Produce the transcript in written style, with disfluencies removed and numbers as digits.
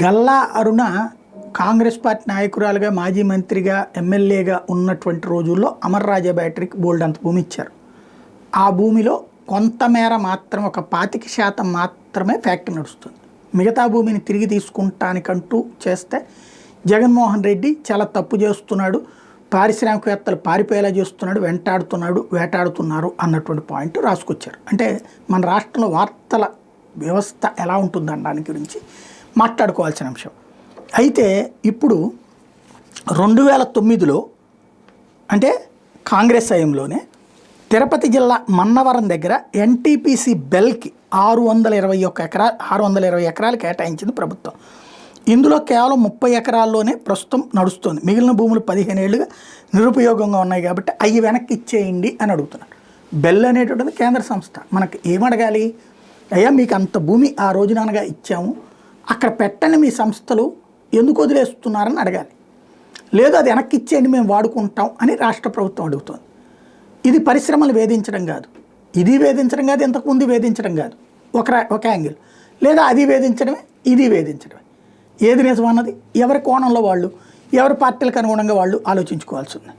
గల్లా అరుణ Congress party నాయకురాలుగా మాజీ మంత్రిగా ఎమ్మెల్యేగా ఉన్నటువంటి రోజుల్లో అమర్ రాజా బ్యాటరీకి బోల్డ్ అంత భూమి ఇచ్చారు. ఆ భూమిలో కొంతమేర మాత్రం ఒక 25% మాత్రమే ఫ్యాక్టరీ నడుస్తుంది. మిగతా భూమిని తిరిగి తీసుకుంటానికంటూ చేస్తే జగన్మోహన్ రెడ్డి చాలా తప్పు చేస్తున్నాడు, పారిశ్రామికవేత్తలు పారిపోయేలా చేస్తున్నాడు, వెంటాడుతున్నాడు, వేటాడుతున్నారు అన్నటువంటి పాయింట్ రాసుకొచ్చారు. అంటే మన రాష్ట్రంలో వార్తల వ్యవస్థ ఎలా ఉంటుందన్న గురించి మాట్లాడుకోవాల్సిన అంశం. అయితే ఇప్పుడు 2009లో అంటే కాంగ్రెస్ హయాంలోనే తిరుపతి జిల్లా మన్నవరం దగ్గర ఎన్టీపీసీ బెల్కి 620 ఎకరాలు కేటాయించింది ప్రభుత్వం. ఇందులో కేవలం 30 ఎకరాల్లోనే ప్రస్తుతం నడుస్తుంది. మిగిలిన భూములు 15 ఏళ్లుగా నిరుపయోగంగా ఉన్నాయి కాబట్టి అవి వెనక్కి ఇచ్చేయండి అని అడుగుతున్నారు. బెల్ అనేటువంటిది కేంద్ర సంస్థ. మనకు ఏమడగాలి? అయ్యా మీకు అంత భూమి ఆ రోజుననగా ఇచ్చాము, అక్కడ పెట్టని మీ సంస్థలు ఎందుకు వదిలేస్తున్నారని అడగాలి. లేదు అది వెనక్కి ఇచ్చేయండి మేము వాడుకుంటాం అని రాష్ట్ర ప్రభుత్వం అడుగుతుంది. ఇది పరిశ్రమలు వేధించడం కాదు, ఇది వేధించడం కాదు, ఇంతకుముందు వేధించడం కాదు, ఒక యాంగిల్. లేదా అది వేధించడమే, ఇది వేధించడమే. ఏది నిజం అన్నది ఎవరి కోణంలో వాళ్ళు, ఎవరి పార్టీలకు అనుగుణంగా వాళ్ళు ఆలోచించుకోవాల్సి ఉంది.